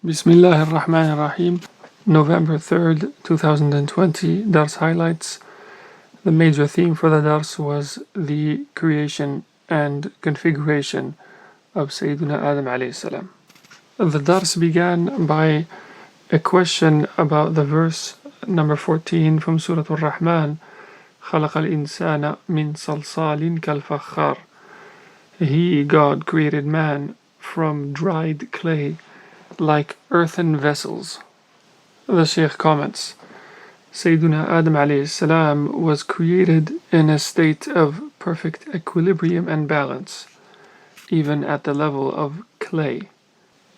Bismillah ar-Raḥmān ar-Raḥīm. November 3rd, 2020, Dars highlights. The major theme for the Dars was the creation and configuration of Sayyiduna Adam alayhi salam. The Dars began by a question about the verse number 14 from Surah al-Raḥmān. خَلَقَ الْإِنسَانَ مِنْ صَلْصَالٍ كَالْفَخَّارِ. He, God, created man from dried clay, like earthen vessels. The Shaykh comments, Sayyiduna Adam alayhi salam was created in a state of perfect equilibrium and balance, even at the level of clay.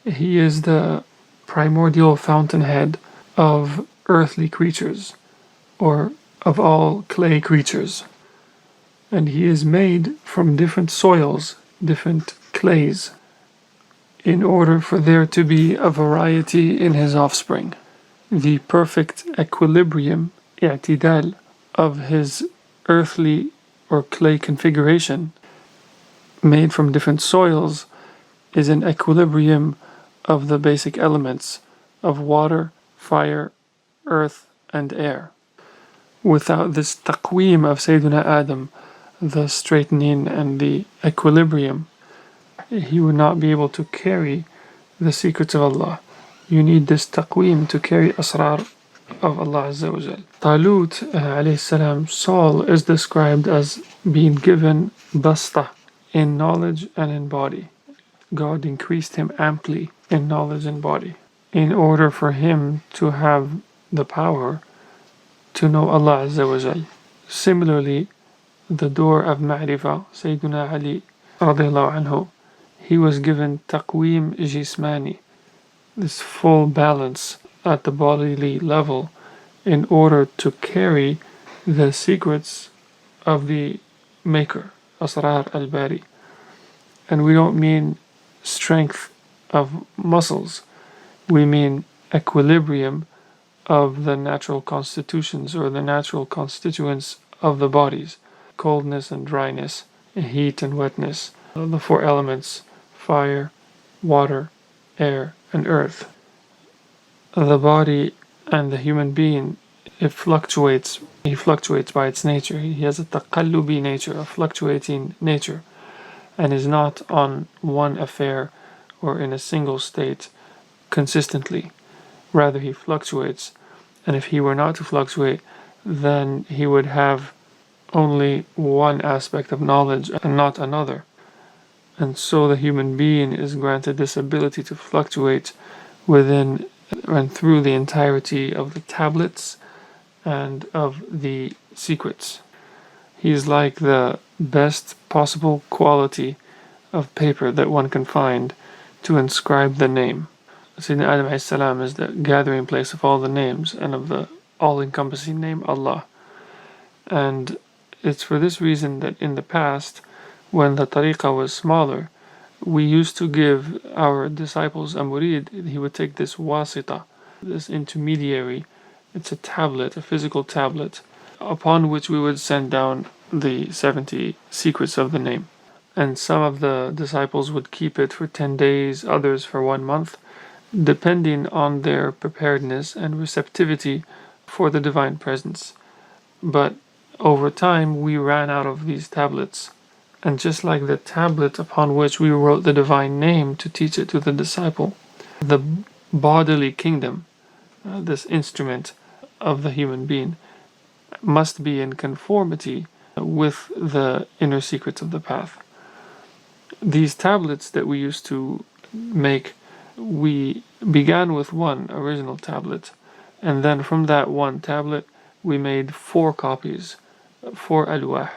He is the primordial fountainhead of earthly creatures, or of all clay creatures. And he is made from different soils, different clays, in order for there to be a variety in his offspring. The perfect equilibrium, i'tidal, of his earthly or clay configuration, made from different soils, is an equilibrium of the basic elements of water, fire, earth, and air. Without this taqweem of Sayyiduna Adam, the straightening and the equilibrium, he would not be able to carry the secrets of Allah. You need this taqweem to carry asrar of Allah Azza wa Jal. Talut alayhi salam's soul is described as being given basta in knowledge and in body. God increased him amply in knowledge and body in order for him to have the power to know Allah Azza wa Jal. Similarly, the door of Ma'rifah, Sayyiduna Ali radiallahu anhu, he was given taqweem jismani, this full balance at the bodily level, in order to carry the secrets of the Maker, Asrar al-Bari. And we don't mean strength of muscles, we mean equilibrium of the natural constitutions or the natural constituents of the bodies, coldness and dryness, heat and wetness, the four elements, fire, water, air, and earth. The body and the human being, he fluctuates by its nature. He has a taqallubi nature, a fluctuating nature, and is not on one affair or in a single state consistently. Rather, he fluctuates, and if he were not to fluctuate, then he would have only one aspect of knowledge and not another. And so the human being is granted this ability to fluctuate within and through the entirety of the tablets and of the secrets. He is like the best possible quality of paper that one can find to inscribe the name. Sayyidina Adam alayhi salam is the gathering place of all the names and of the all-encompassing name Allah. And it's for this reason that in the past, when the tariqah was smaller, we used to give our disciples a murid. He would take this wasita, this intermediary. It's a tablet, a physical tablet, upon which we would send down the 70 secrets of the name. And some of the disciples would keep it for 10 days, others for 1 month, depending on their preparedness and receptivity for the divine presence. But over time, we ran out of these tablets. And just like the tablet upon which we wrote the divine name to teach it to the disciple, the bodily kingdom, this instrument of the human being, must be in conformity with the inner secrets of the path. These tablets that we used to make, we began with one original tablet, and then from that one tablet we made 4 copies, 4 alwah.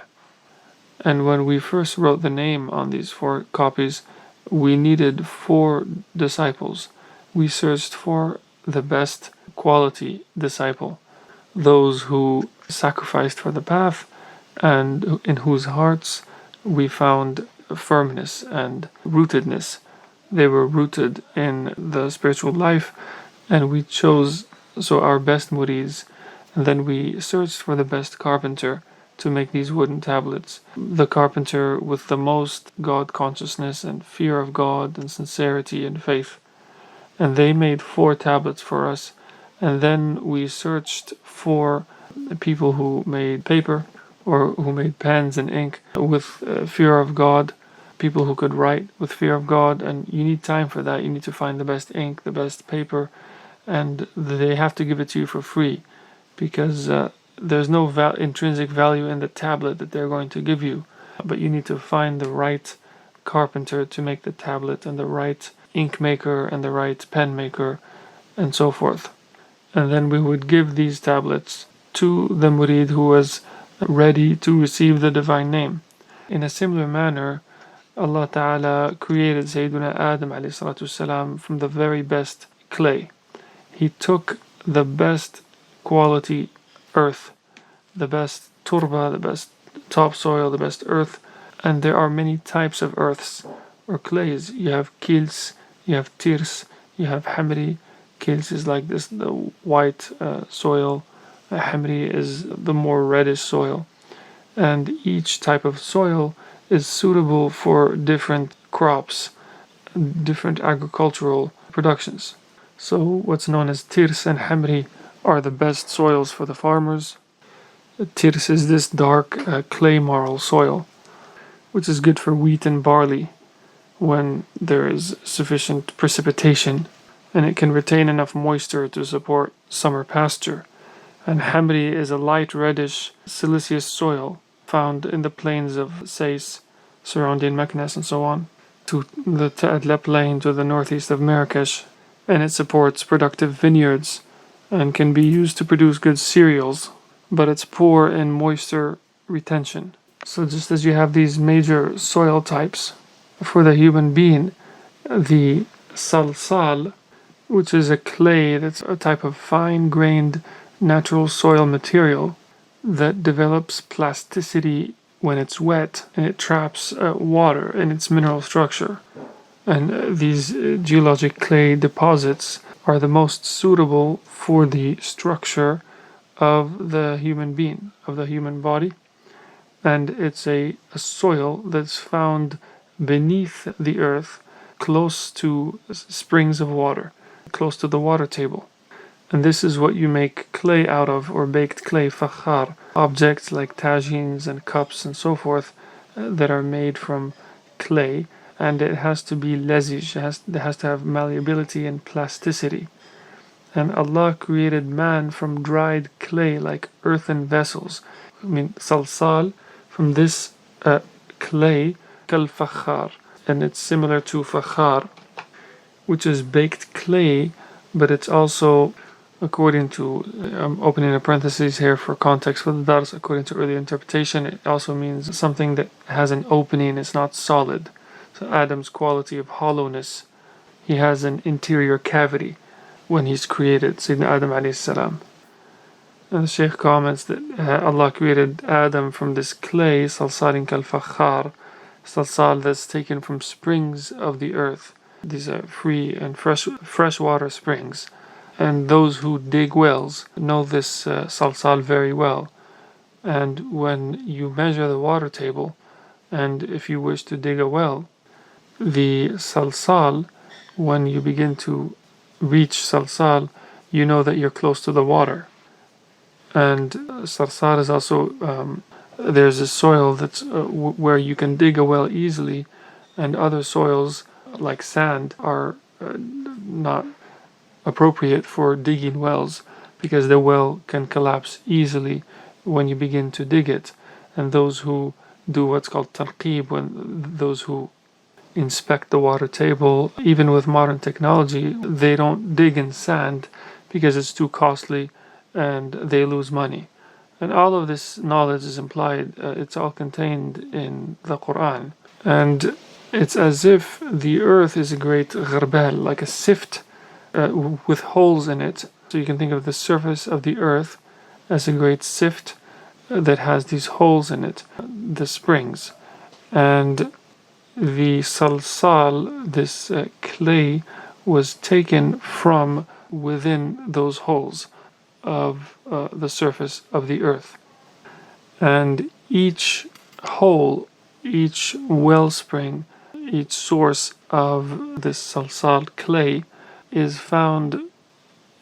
And when we first wrote the name on these 4 copies, we needed 4 disciples. We searched for the best quality disciple, those who sacrificed for the path and in whose hearts we found firmness and rootedness. They were rooted in the spiritual life, and we chose our best murids, and then we searched for the best carpenter to make these wooden tablets. The carpenter with the most God consciousness and fear of God and sincerity and faith. and they made 4 tablets for us. And then we searched for people who made paper or who made pens and ink with fear of God, people who could write with fear of God. And you need time for that. You need to find the best ink, the best paper, and they have to give it to you for free, because there's no intrinsic value in the tablet that they're going to give you, but you need to find the right carpenter to make the tablet, and the right ink maker, and the right pen maker, and so forth. And then we would give these tablets to the murid who was ready to receive the divine name. In a similar manner, Allah Ta'ala created Sayyiduna Adam والسلام, from the very best clay. He took the best quality earth, the best turba, the best topsoil, the best earth, and there are many types of earths or clays. You have kils, you have tirs, you have hamri. Kils is like this, the white soil. Hamri is the more reddish soil. And each type of soil is suitable for different crops, different agricultural productions. So what's known as tirs and hamri are the best soils for the farmers. Tirs is this dark clay marl soil, which is good for wheat and barley when there is sufficient precipitation, and it can retain enough moisture to support summer pasture. And hamri is a light reddish siliceous soil found in the plains of Sais, surrounding Meknes and so on, to the Ta'adla plain to the northeast of Marrakesh, and it supports productive vineyards and can be used to produce good cereals, but it's poor in moisture retention. So just as you have these major soil types for the human being, the salsal, which is a clay that's a type of fine-grained natural soil material that develops plasticity when it's wet, and it traps water in its mineral structure. And these geologic clay deposits are the most suitable for the structure of the human being, of the human body. And it's a soil that's found beneath the earth, close to springs of water, close to the water table. And this is what you make clay out of, or baked clay, fakhar, objects like tagines and cups and so forth that are made from clay, and it has to be lazish, it has to have malleability and plasticity. And Allah created man from dried clay like earthen vessels. Salsal, from this clay, kal fakhar, and it's similar to fakhar, which is baked clay, but it's also, according to, I'm opening a parenthesis here for context for the dars, according to early interpretation, it also means something that has an opening, it's not solid. So Adam's quality of hollowness, he has an interior cavity when he's created, Sayyidina Adam alayhi salam. And the Shaykh comments that Allah created Adam from this clay, salsalin kal fakhar, salsal that's taken from springs of the earth. These are free and freshwater springs. And those who dig wells know this salsal very well. And when you measure the water table, and if you wish to dig a well, the salsal, when you begin to reach salsal, you know that you're close to the water. And salsal is also, there's a soil that's where you can dig a well easily, and other soils like sand are not appropriate for digging wells, because the well can collapse easily when you begin to dig it. And those who do what's called tarqib, when those who inspect the water table, even with modern technology, they don't dig in sand because it's too costly and they lose money. And all of this knowledge is implied, it's all contained in the Quran. And it's as if the earth is a great gharbal, like a sift with holes in it. So you can think of the surface of the earth as a great sift that has these holes in it, the springs. And the salsal, this clay, was taken from within those holes of the surface of the earth. And each hole, each wellspring, each source of this salsal clay is found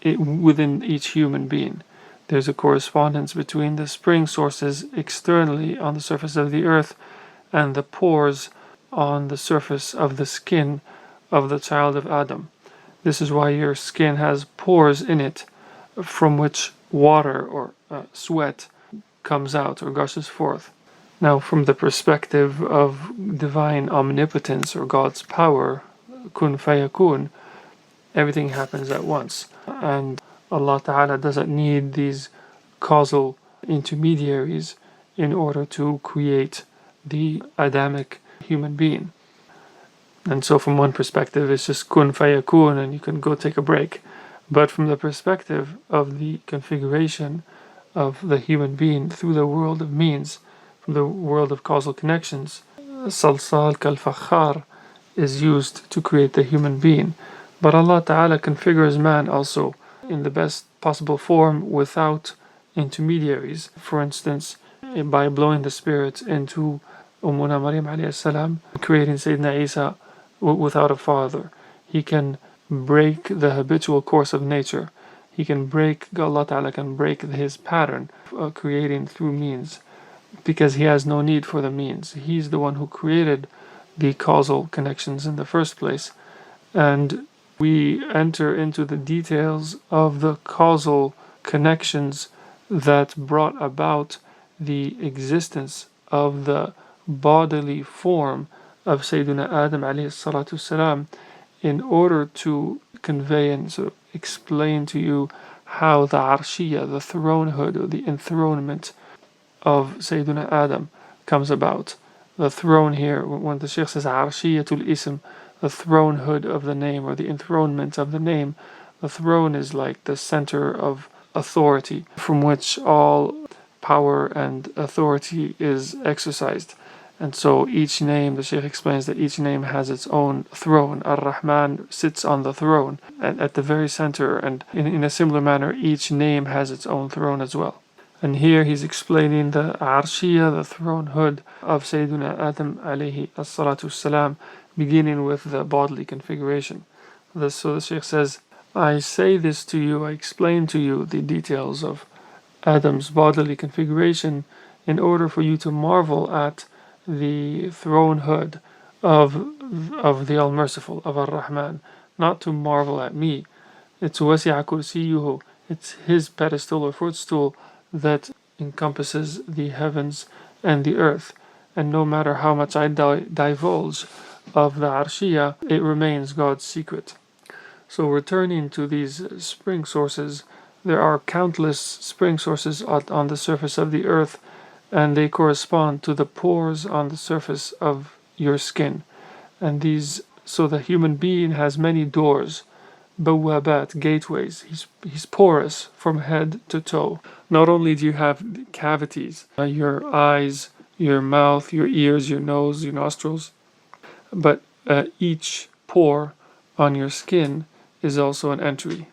within each human being. There's a correspondence between the spring sources externally on the surface of the earth and the pores on the surface of the skin of the child of Adam. This is why your skin has pores in it from which water or sweat comes out or gushes forth. Now, from the perspective of divine omnipotence or God's power, kun fayakun, everything happens at once. And Allah Ta'ala doesn't need these causal intermediaries in order to create the Adamic human being. And so from one perspective, it's just kun fayakun and you can go take a break. But from the perspective of the configuration of the human being through the world of means, from the world of causal connections, salsal kal-fakhar is used to create the human being. But Allah Ta'ala configures man also in the best possible form without intermediaries. For instance, by blowing the spirit into Ummuna Maryam alayhi salam, creating Sayyidina Isa without a father. He can break the habitual course of nature. Allah Ta'ala can break his pattern of creating through means, because he has no need for the means. He's the one who created the causal connections in the first place. And we enter into the details of the causal connections that brought about the existence of the bodily form of Sayyidina Adam alayhi salatu salam, in order to convey and sort of explain to you how the arshiyya, the thronehood or the enthronement of Sayyidina Adam comes about. The throne here, when the Shaykh says arshiyyatul ism, the thronehood of the name or the enthronement of the name, the throne is like the center of authority from which all power and authority is exercised. And so each name, the Shaykh explains that each name has its own throne. Al-Raḥmān sits on the throne at the very center, and in a similar manner, each name has its own throne as well. And here he's explaining the arshiyya, the thronehood of Sayyidina Adam alayhi as-salatu salam, beginning with the bodily configuration. So the Shaykh says, I say this to you, I explain to you the details of Adam's bodily configuration in order for you to marvel at the thronehood of the All-Merciful, of al-Raḥmān, not to marvel at me. It's wasi'a kursiyuhu, it's his pedestal or footstool that encompasses the heavens and the earth. And no matter how much I divulge of the arshiyya, it remains God's secret. So returning to these spring sources, there are countless spring sources on the surface of the earth, and they correspond to the pores on the surface of your skin. And so the human being has many doors, bawabat, gateways. He's porous from head to toe. Not only do you have cavities, your eyes, your mouth, your ears, your nose, your nostrils, but each pore on your skin is also an entry.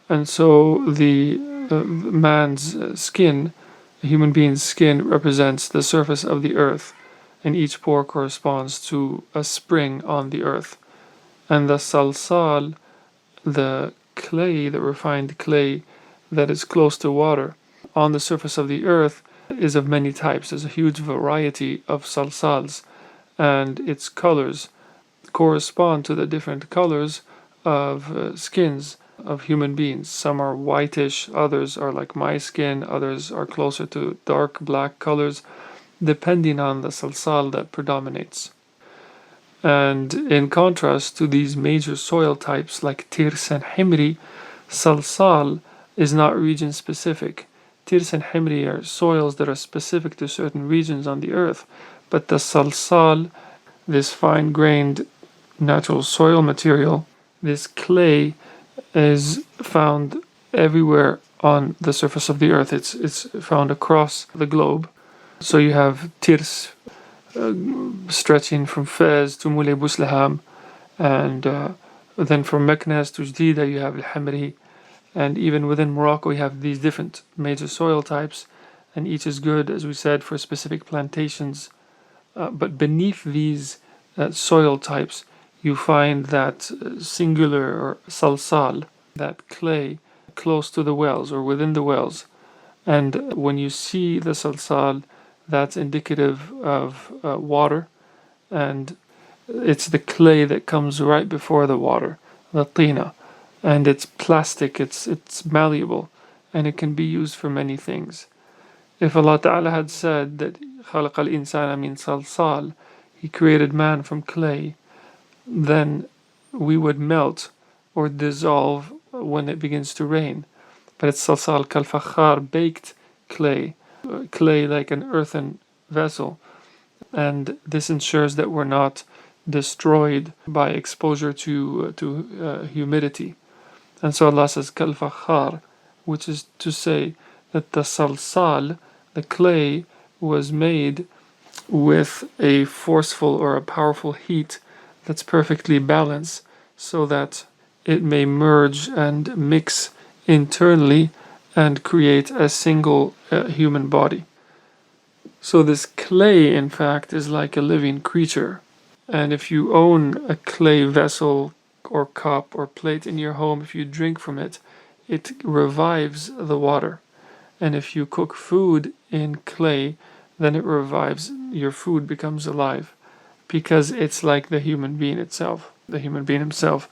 And so the man's skin, the human being's skin, represents the surface of the earth, and each pore corresponds to a spring on the earth. And the salsal, the clay, the refined clay that is close to water on the surface of the earth, is of many types. There's a huge variety of salsals, and its colors correspond to the different colors of skins of human beings. Some are whitish, others are like my skin, others are closer to dark black colors, depending on the salsal that predominates. And in contrast to these major soil types like tirs and himri, salsal is not region specific. Tirs and himri are soils that are specific to certain regions on the earth, but the salsal, this fine-grained natural soil material, this clay, is found everywhere on the surface of the earth. It's found across the globe. So you have tirs stretching from Fez to Moulay Bouslaham, and then from Meknes to Jdida you have al-Hamri, and even within Morocco you have these different major soil types, and each is good, as we said, for specific plantations. But beneath these soil types you find that singular or salsal, that clay, close to the wells or within the wells. And when you see the salsal, that's indicative of water, and it's the clay that comes right before the water, the tina, and it's plastic, it's malleable, and it can be used for many things. If Allah Ta'ala had said that خَلَقَ الْإِنسَانَ مِنْ صَلْصَالٍ, He created man from clay, then we would melt or dissolve when it begins to rain. But it's salsal kal-fakhar, baked clay, clay like an earthen vessel, and this ensures that we're not destroyed by exposure to humidity. And so Allah says kal-fakhar, which is to say that the salsal, the clay, was made with a forceful or a powerful heat that's perfectly balanced so that it may merge and mix internally and create a single human body. So this clay, in fact, is like a living creature. And if you own a clay vessel or cup or plate in your home, if you drink from it, it revives the water. And if you cook food in clay, then it revives, your food becomes alive, because it's like the human being itself, the human being himself.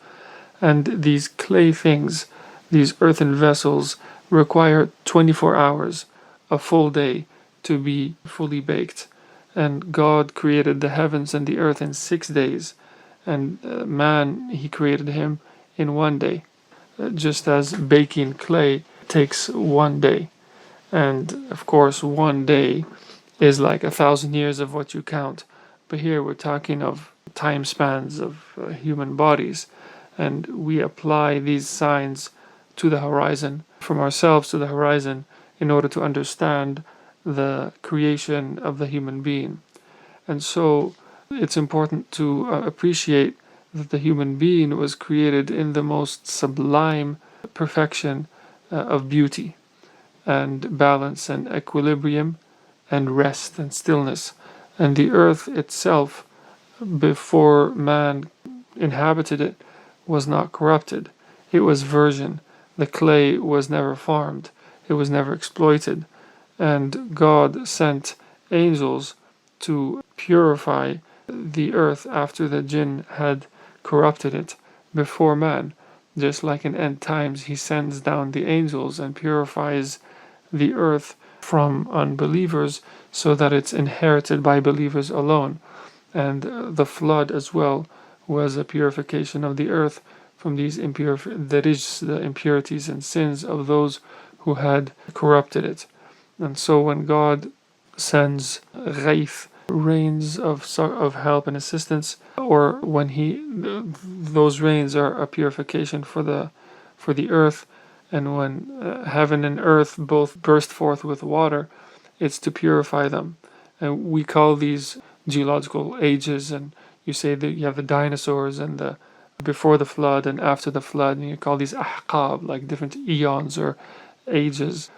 And these clay things, these earthen vessels, require 24 hours, a full day, to be fully baked. And God created the heavens and the earth in 6 days, and man, He created him in 1 day, just as baking clay takes 1 day. And of course, 1 day is like 1,000 years of what you count. But here we're talking of time spans of human bodies, and we apply these signs to the horizon, from ourselves to the horizon, in order to understand the creation of the human being. And so it's important to appreciate that the human being was created in the most sublime perfection of beauty and balance and equilibrium and rest and stillness. And the earth itself, before man inhabited it, was not corrupted. It was virgin. The clay was never farmed. It was never exploited. And God sent angels to purify the earth after the jinn had corrupted it before man. Just like in end times, He sends down the angels and purifies the earth from unbelievers so that it's inherited by believers alone. And the flood as well was a purification of the earth from these the impurities and sins of those who had corrupted it. And so when God sends ghaith, rains of help and assistance, or when those rains are a purification for the earth, and when heaven and earth both burst forth with water, it's to purify them. And we call these geological ages, and you say that you have the dinosaurs and the before the flood and after the flood, and you call these ahqab, like different eons or ages.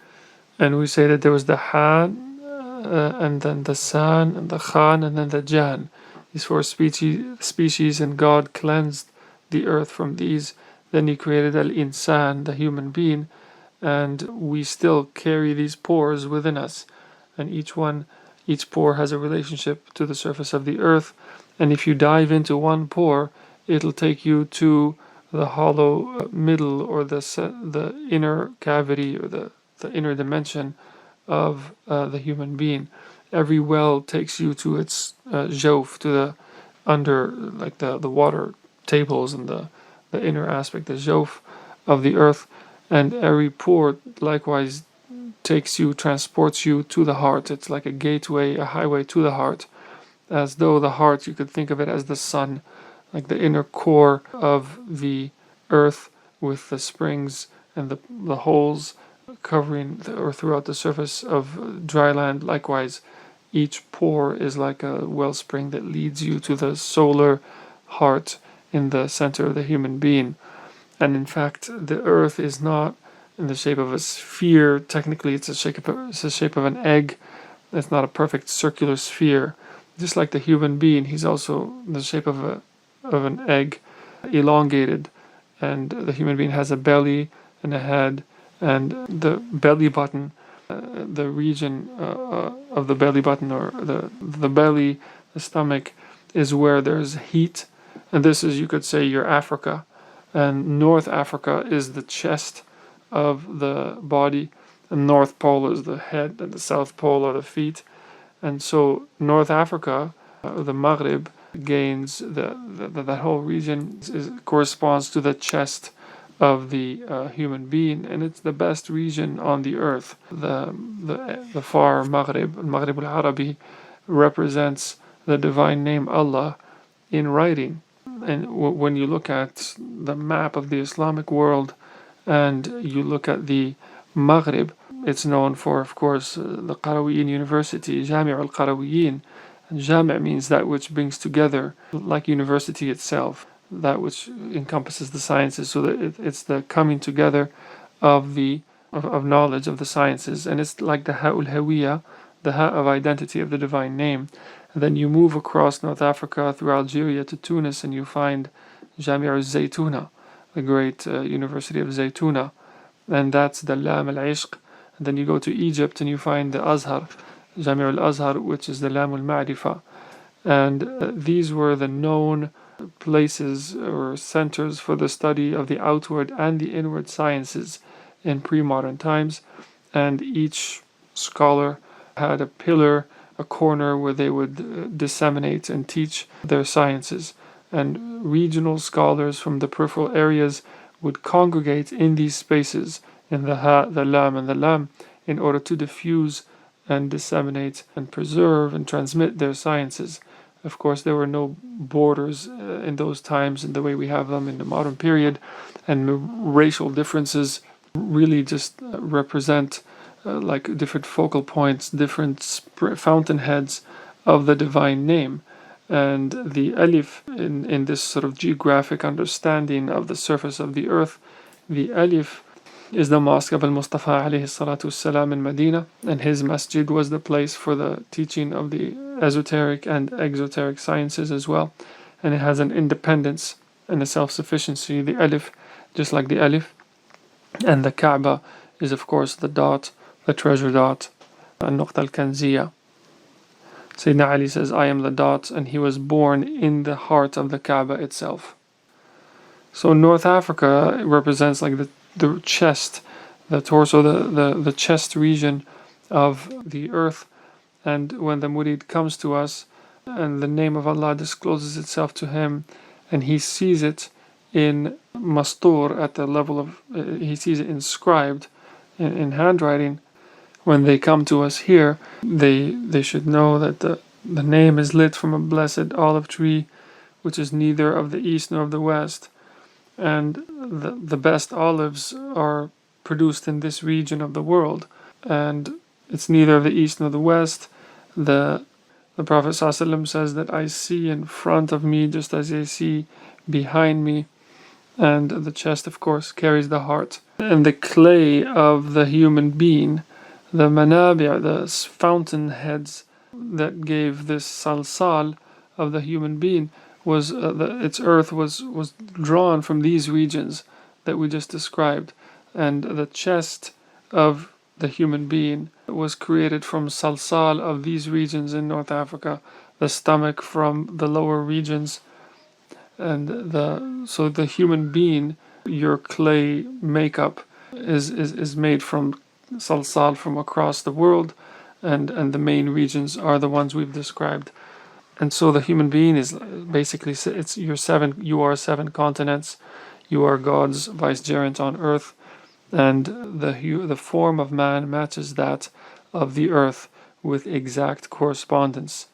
And we say that there was the Han, and then the San, and the Khan, and then the Jan. These four species, and God cleansed the earth from these. Then He created al-Insan, the human being, and we still carry these pores within us. And each pore has a relationship to the surface of the earth. And if you dive into one pore, it'll take you to the hollow middle, or the inner cavity, or the inner dimension of the human being. Every well takes you to its jawf, to the under, like the water tables, and the inner aspect, the jawf of the earth. And every pore likewise transports you to the heart. It's like a gateway, a highway to the heart, as though the heart, you could think of it as the sun, like the inner core of the earth, with the springs and the holes covering or throughout the surface of dry land. Likewise, each pore is like a wellspring that leads you to the solar heart in the center of the human being. And in fact, the earth is not in the shape of a sphere. Technically, it's the shape of an egg. It's not a perfect circular sphere. Just like the human being, he's also in the shape of of an egg, elongated, and the human being has a belly and a head, and the belly button, the region of the belly button, or the belly, the stomach, is where there's heat, and this is, you could say, your Africa, and North Africa is the chest of the body, and North Pole is the head, and the South Pole are the feet. And so North Africa, the Maghrib, gains that whole region corresponds to the chest of the human being, and it's the best region on the earth. The far Maghrib, Maghrib al-Arabi, represents the divine name Allah in writing. And when you look at the map of the Islamic world and you look at the Maghrib, it's known for, of course, the Qarawiyyin University, Jami' al-Qarawiyyin. And Jami' means that which brings together, like university itself, that which encompasses the sciences. So that it's the coming together of knowledge of the sciences, and it's like the Ha'ul Hawiyya, the Ha of identity of the divine name. And then you move across North Africa through Algeria to Tunis, and you find Jami' al-Zaytuna, the great University of Zaytuna, and that's the Lam al-Ishq. And then you go to Egypt and you find the Azhar, Jami' al-Azhar, which is the Lam al-Ma'rifa. And these were the known places or centers for the study of the outward and the inward sciences in pre-modern times. And each scholar had a pillar, a corner where they would disseminate and teach their sciences. And regional scholars from the peripheral areas would congregate in these spaces, in the Ha, the Lam, and the Lam, in order to diffuse and disseminate and preserve and transmit their sciences. Of course, there were no borders in those times in the way we have them in the modern period, and racial differences really just represent like different focal points, different fountainheads of the divine name. And the alif, in this sort of geographic understanding of the surface of the earth, the alif is the mosque of al-Mustafa alayhi salatu wassalam in Medina, and his masjid was the place for the teaching of the esoteric and exoteric sciences as well. And it has an independence and a self-sufficiency, the alif, just like the alif. And the Kaaba is, of course, the dot, the treasure dot, al-Nuqta al-Kanziya. Sayyidina Ali says, I am the dot, and he was born in the heart of the Kaaba itself. So North Africa represents like the chest, the torso, the chest region of the earth. And when the murid comes to us and the name of Allah discloses itself to him, and he sees it in mastur, at the level of, he sees it inscribed in handwriting, when they come to us here, they should know that the name is lit from a blessed olive tree, which is neither of the east nor of the west. And the best olives are produced in this region of the world, and it's neither of the east nor the west. The Prophet ﷺ says that I see in front of me just as I see behind me, and the chest, of course, carries the heart. And the clay of the human being, the manabi', the fountain heads that gave this salsal of the human being, was its earth was drawn from these regions that we just described. And the chest of the human being was created from salsal of these regions in North Africa, the stomach from the lower regions, and so the human being, your clay makeup is made from salsal from across the world, and the main regions are the ones we've described. And so the human being is basically, you are seven continents, you are God's vicegerent on earth, and the form of man matches that of the earth with exact correspondence.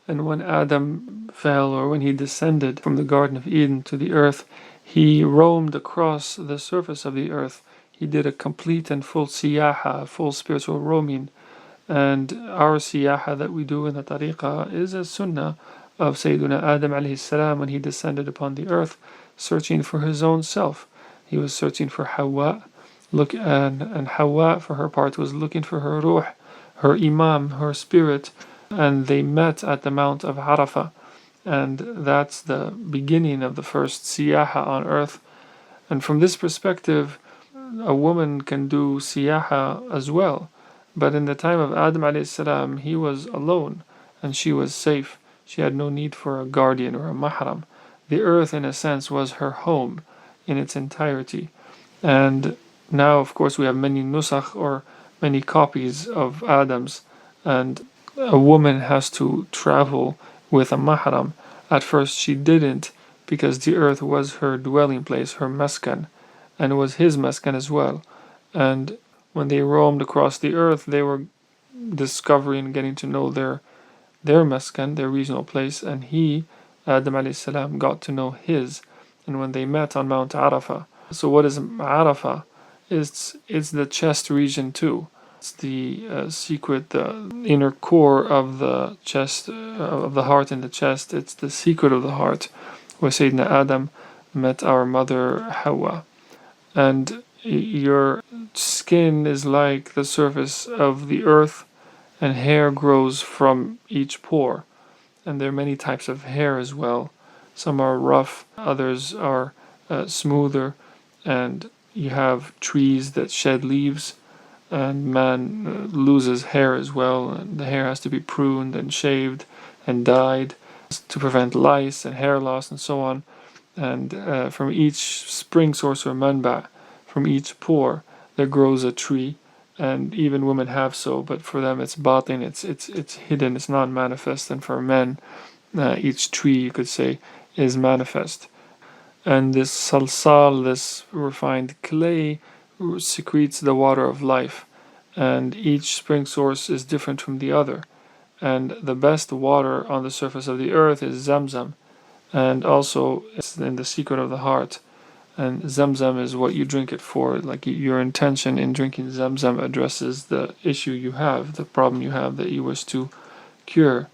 And when Adam fell, or when he descended from the Garden of Eden to the earth, he roamed across the surface of the earth. He did a complete and full siyaha, full spiritual roaming. And our siyaha that we do in the tariqah is a sunnah of Sayyiduna Adam alayhi salam when he descended upon the earth, searching for his own self. He was searching for Hawa, and Hawa, for her part, was looking for her ruh, her imam, her spirit, and they met at the Mount of Arafah. and that's the beginning of the first siyaha on earth. And from this perspective, a woman can do siyaha as well. But in the time of Adam alayhi salam, he was alone and she was safe. She had no need for a guardian or a mahram. The earth, in a sense, was her home in its entirety. And now, of course, we have many nusakh, or many copies of Adam's, and a woman has to travel with a mahram. At first she didn't, because the earth was her dwelling place, her maskan, and it was his maskan as well. And when they roamed across the earth, they were discovering, getting to know their maskan, their regional place, and he, Adam alayhi salam, got to know his. And when they met on Mount Arafah. So what is Arafah? It's the chest region too. It's the secret, the inner core of the chest, of the heart and the chest. It's the secret of the heart, where Sayyidina Adam met our mother Hawa. And your skin is like the surface of the earth, and hair grows from each pore. And there are many types of hair as well. Some are rough, others are smoother, and you have trees that shed leaves, and man loses hair as well, and the hair has to be pruned and shaved and dyed to prevent lice and hair loss and so on. And from each spring source or manba, from each pore, there grows a tree, and even women have so, but for them it's batin, it's hidden, it's non-manifest, and for men, each tree, you could say, is manifest. And this salsal, this refined clay, secretes the water of life, and each spring source is different from the other. And the best water on the surface of the earth is Zamzam, and also it's in the secret of the heart. And Zamzam is what you drink it for. Like your intention in drinking Zamzam addresses the issue you have, the problem you have that you wish to cure.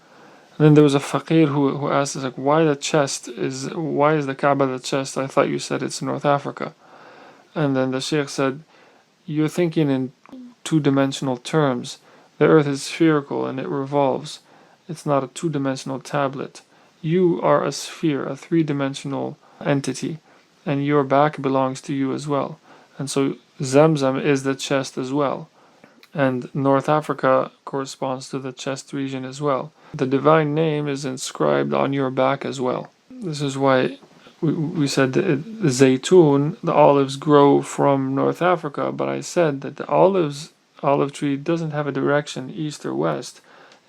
And then there was a faqir who asked us, like, why is the Kaaba the chest? I thought you said it's North Africa. And then the Shaykh said, you're thinking in two-dimensional terms. The earth is spherical and it revolves. It's not a two-dimensional tablet. You are a sphere, a three-dimensional entity, and your back belongs to you as well. And so Zamzam is the chest as well. And North Africa corresponds to the chest region as well. The divine name is inscribed on your back as well. This is why we said that zaytun, the olives, grow from North Africa, but I said that the olive tree doesn't have a direction, east or west,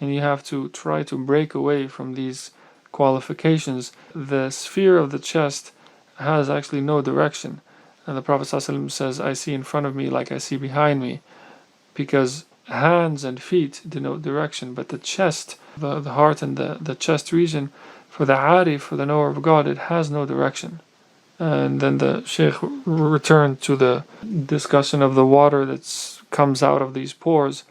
and you have to try to break away from these qualifications. The sphere of the chest has actually no direction, and the Prophet ﷺ says, I see in front of me like I see behind me, because hands and feet denote direction, but the chest, the heart and the chest region, for the arif, for the knower of God, it has no direction. And then the Shaykh returned to the discussion of the water that comes out of these pores,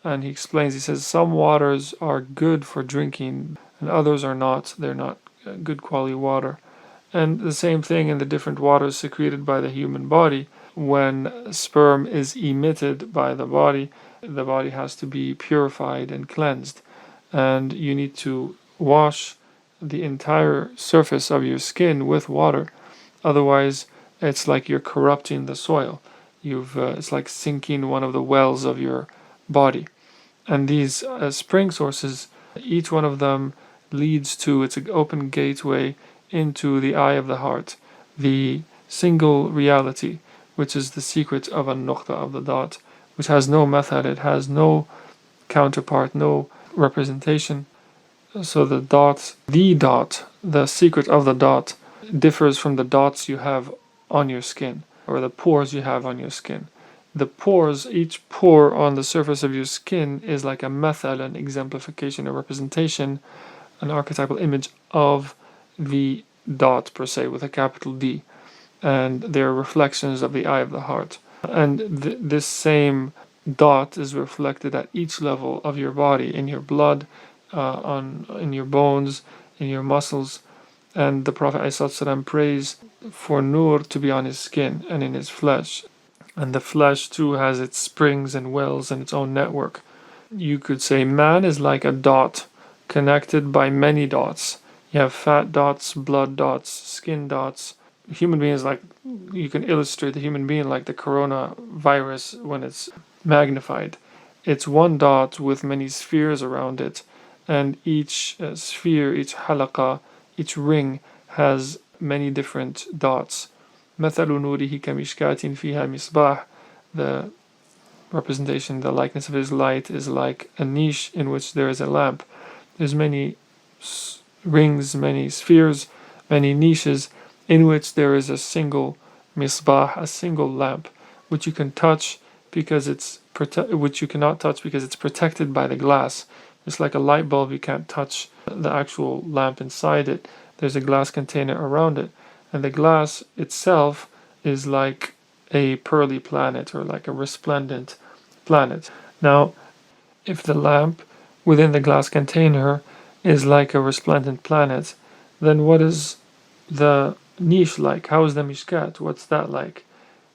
and he explains, he says, some waters are good for drinking and others are not. They're not good quality water. And the same thing in the different waters secreted by the human body. When sperm is emitted by the body has to be purified and cleansed, and you need to wash the entire surface of your skin with water. Otherwise, it's like you're corrupting the soil. It's like sinking one of the wells of your body. And these spring sources, each one of them leads to, it's an open gateway into the eye of the heart, the single reality, which is the secret of a nuqta, of the dot, which has no method, it has no counterpart, no representation. So the secret of the dot, differs from the dots you have on your skin, or the pores you have on your skin. The pores, each pore on the surface of your skin is like a method, an exemplification, a representation, an archetypal image of the dot per se, with a capital D. And they're reflections of the eye of the heart. And this same dot is reflected at each level of your body, in your blood, in your bones, in your muscles. And the Prophet ﷺ prays for nur to be on his skin and in his flesh. And the flesh too has its springs and wells and its own network. You could say man is like a dot connected by many dots. You have fat dots, blood dots, skin dots. Human being is like, you can illustrate the human being like the coronavirus when it's magnified. It's one dot with many spheres around it, and each sphere, each halaqa, each ring has many different dots. مثل نوره كمشكاة فيها مصباح. The representation, the likeness of his light is like a niche in which there is a lamp. There's many rings, many spheres, many niches in which there is a single misbah, a single lamp, which you can touch because it's which you cannot touch because it's protected by the glass. It's like a light bulb, you can't touch the actual lamp inside it. There's a glass container around it, and the glass itself is like a pearly planet or like a resplendent planet. Now, if the lamp within the glass container is like a resplendent planet, then what is the niche like? How is the mishkat? What's that like?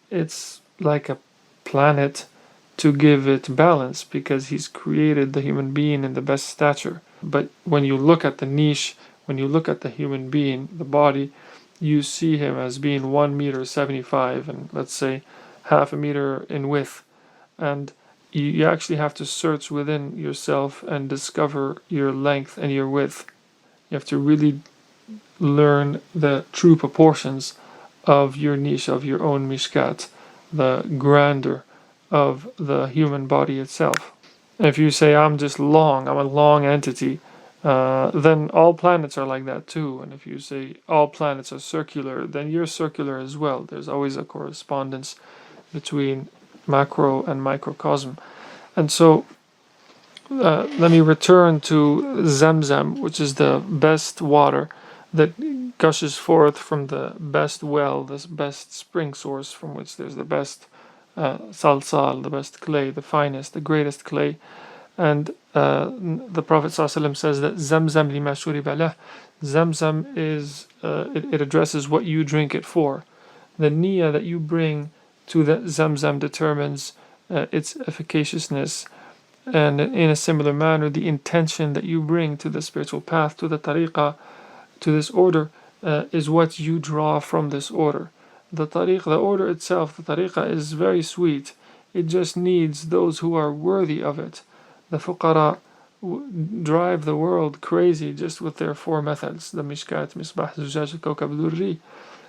It's like a planet to give it balance because he's created the human being in the best stature. But when you look at the niche, when you look at the human being, the body, you see him as being 1 meter 75 and let's say half a meter in width. And you actually have to search within yourself and discover your length and your width. You have to really learn the true proportions of your niche, of your own mishkat, the grandeur of the human body itself. And if you say, I'm just long, I'm a long entity, then all planets are like that too. And if you say all planets are circular, then you're circular as well. There's always a correspondence between macro and microcosm. And so let me return to Zamzam, which is the best water that gushes forth from the best well, this best spring source from which there's the best salsal, the best clay, the finest, the greatest clay. And the Prophet ﷺ says that Zamzam lima shuriba lah. Zamzam is, it addresses what you drink it for. The niyyah that you bring to the Zamzam determines its efficaciousness, and in a similar manner the intention that you bring to the spiritual path, to the tariqah, to this order, is what you draw from this order. The tariq, the order itself, the tariqah is very sweet. It just needs those who are worthy of it. The fuqara drive the world crazy just with their 4 methods, the mishkat, misbah, zujaj, kawkab, durri.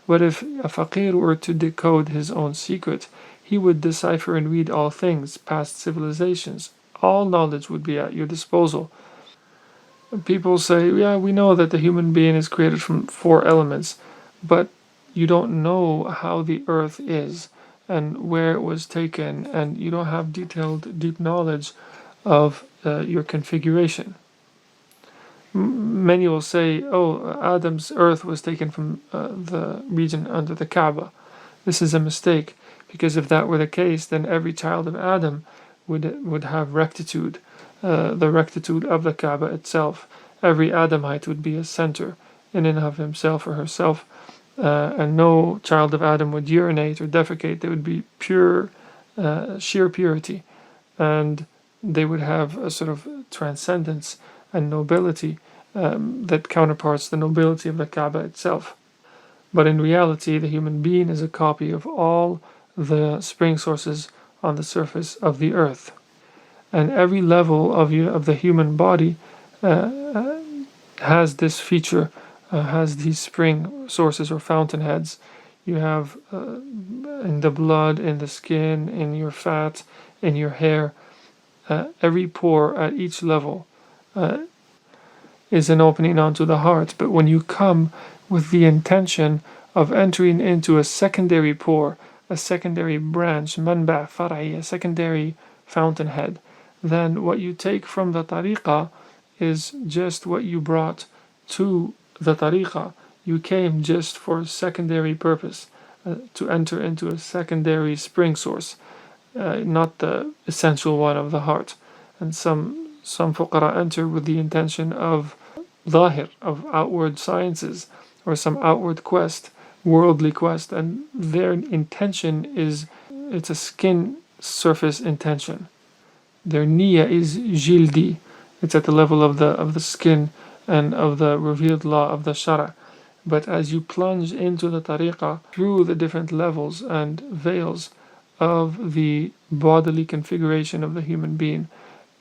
But if a faqir were to decode his own secret, he would decipher and read all things, past civilizations. All knowledge would be at your disposal. People say, yeah, we know that the human being is created from 4 elements, but you don't know how the earth is and where it was taken, and you don't have detailed, deep knowledge of your configuration. Many will say, oh, Adam's earth was taken from the region under the Kaaba. This is a mistake, because if that were the case, then every child of Adam would have rectitude, the rectitude of the Kaaba itself. Every Adamite would be a center in and of himself or herself, and no child of Adam would urinate or defecate. They would be pure, sheer purity, and they would have a sort of transcendence and nobility that counterparts the nobility of the Kaaba itself. But in reality, the human being is a copy of all the spring sources on the surface of the earth. And every level of the human body has this feature, has these spring sources or fountainheads. You have in the blood, in the skin, in your fat, in your hair. Every pore at each level is an opening onto the heart. But when you come with the intention of entering into a secondary pore, a secondary branch, manba' far'i, a secondary fountainhead, then what you take from the tariqah is just what you brought to the tariqah. You came just for a secondary purpose, to enter into a secondary spring source, not the essential one of the heart. And some fuqara enter with the intention of zahir, of outward sciences, or some outward quest, worldly quest, and their intention is, it's a skin surface intention. Their niyyah is jildi, it's at the level of the skin, and of the revealed law of the Shara. But as you plunge into the tariqah through the different levels and veils of the bodily configuration of the human being,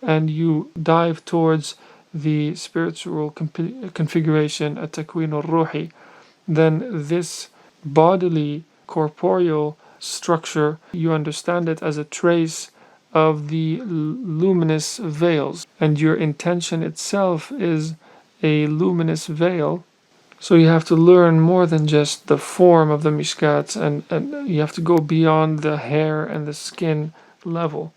and you dive towards the spiritual configuration, at-takwin al-ruhi, then this bodily, corporeal structure, you understand it as a trace of the luminous veils, and your intention itself is a luminous veil. So you have to learn more than just the form of the mishkat, and you have to go beyond the hair and the skin level.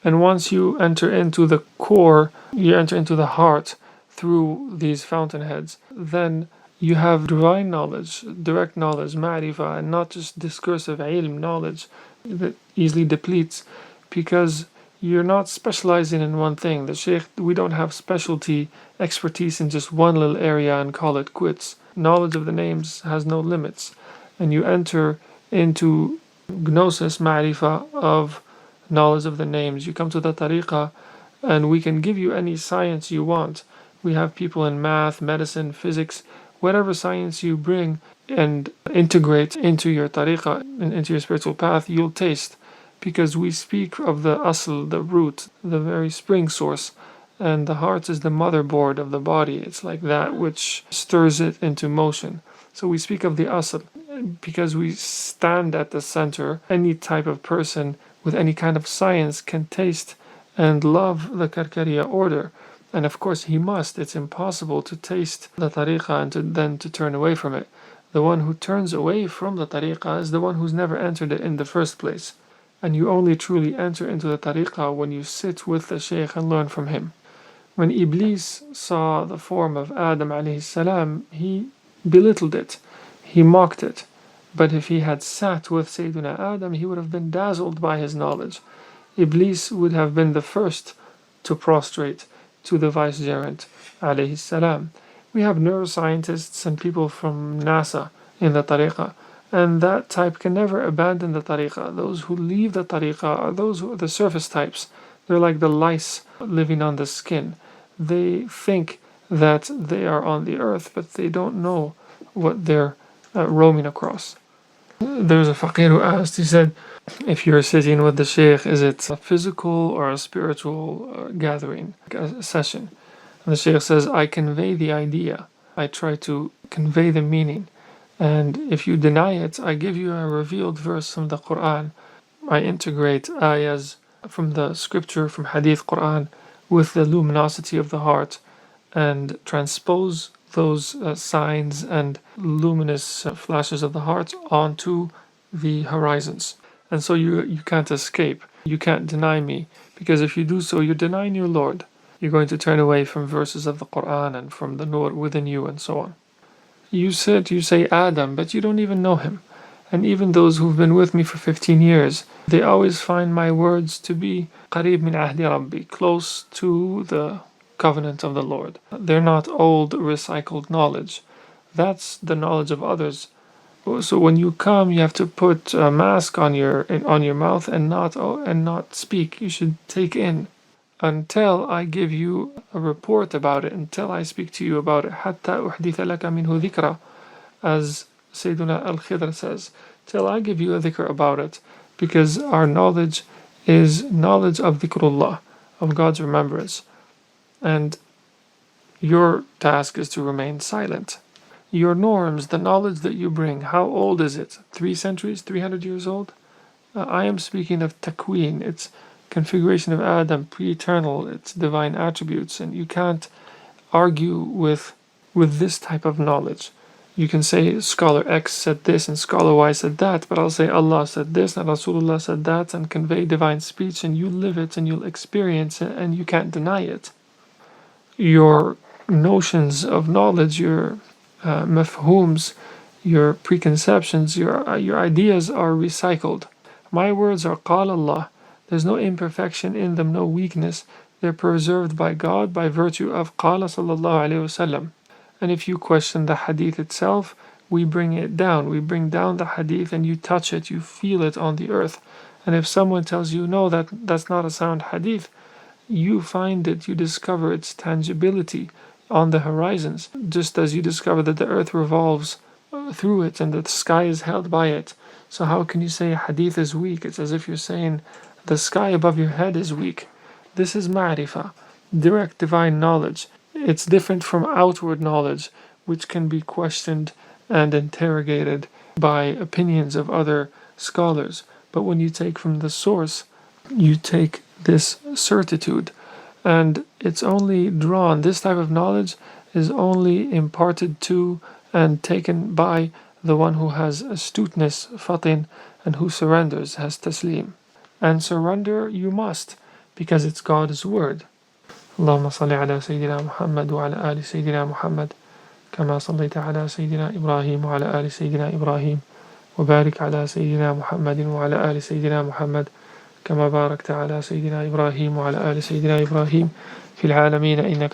And once you enter into the core, you enter into the heart through these fountainheads, then you have divine knowledge, direct knowledge, ma'rifah, and not just discursive ilm knowledge that easily depletes, because you're not specializing in one thing. The Shaykh, we don't have specialty expertise in just one little area and call it quits. Knowledge of the names has no limits, and you enter into gnosis, ma'rifah, of knowledge of the names. You come to the tariqah, and we can give you any science you want. We have people in math, medicine, physics, whatever science you bring and integrate into your tariqah and into your spiritual path, you'll taste. Because we speak of the asl, the root, the very spring source, and the heart is the motherboard of the body. It's like that which stirs it into motion. So we speak of the asl because we stand at the center. Any type of person with any kind of science can taste and love the Karkariya order. And of course he must. It's impossible to taste the tariqah and then to turn away from it. The one who turns away from the tariqah is the one who's never entered it in the first place. And you only truly enter into the tariqah when you sit with the Shaykh and learn from him. When Iblis saw the form of Adam alayhi salam, he belittled it, he mocked it. But if he had sat with Sayyidina Adam, he would have been dazzled by his knowledge. Iblis would have been the first to prostrate to the vicegerent alayhi salam. We have neuroscientists and people from NASA in the tariqah, and that type can never abandon the tariqah. Those who leave the tariqah are those who are the surface types. They're like the lice living on the skin. They think that they are on the earth, but they don't know what they're roaming across. There's a faqir who asked, he said, if you're sitting with the Shaykh, is it a physical or a spiritual gathering, a session? And the Shaykh says, I convey the idea. I try to convey the meaning. And if you deny it, I give you a revealed verse from the Quran. I integrate ayahs from the scripture, from hadith Quran, with the luminosity of the heart, and transpose those signs and luminous flashes of the heart onto the horizons. And so you can't escape. You can't deny me, because if you do so, you're denying your Lord. You're going to turn away from verses of the Quran and from the Nur within you and so on. You say Adam, but you don't even know him. And even those who've been with me for 15 years, they always find my words to be qareeb min ahdi rabbi, close to the covenant of the Lord. They're not old, recycled knowledge. That's the knowledge of others. So when you come, you have to put a mask on your mouth and not speak. You should take in until I give you a report about it, until I speak to you about it. حَتَّى أُحْدِثَ لَكَ مِنْهُ ذِكْرًا, as Sayyiduna al-Khidr says, till I give you a dhikr about it, because our knowledge is knowledge of dhikrullah, of God's remembrance. And your task is to remain silent. Your norms, the knowledge that you bring, how old is it? 3 centuries? 300 years old? I am speaking of takween. It's configuration of Adam, pre-eternal, its divine attributes, and you can't argue with this type of knowledge. You can say scholar X said this and scholar Y said that, but I'll say Allah said this and Rasulullah said that, and convey divine speech, and you live it and you'll experience it and you can't deny it. Your notions of knowledge, your mafhooms, your preconceptions, your ideas are recycled. My words are qala Allah. There's no imperfection in them, no weakness. They're preserved by God by virtue of qala sallallahu alayhi wasallam. And if you question the hadith itself, we bring it down. We bring down the hadith and you touch it, you feel it on the earth. And if someone tells you, no, that's not a sound hadith, you find it, you discover its tangibility on the horizons, just as you discover that the earth revolves through it and that the sky is held by it. So how can you say a hadith is weak? It's as if you're saying the sky above your head is weak. This is ma'rifah, direct divine knowledge. It's different from outward knowledge, which can be questioned and interrogated by opinions of other scholars. But when you take from the source, you take this certitude. And it's only drawn, this type of knowledge is only imparted to and taken by the one who has astuteness, fatin, and who surrenders, has taslim. And surrender you must, because it's God's word. اللهم صل على سيدنا محمد وعلى آل سيدنا محمد كما صليت على سيدنا إبراهيم وعلى آل سيدنا إبراهيم وبارك على سيدنا محمد وعلى آل سيدنا محمد كما باركت على سيدنا إبراهيم وعلى آل سيدنا إبراهيم في العالمين إنك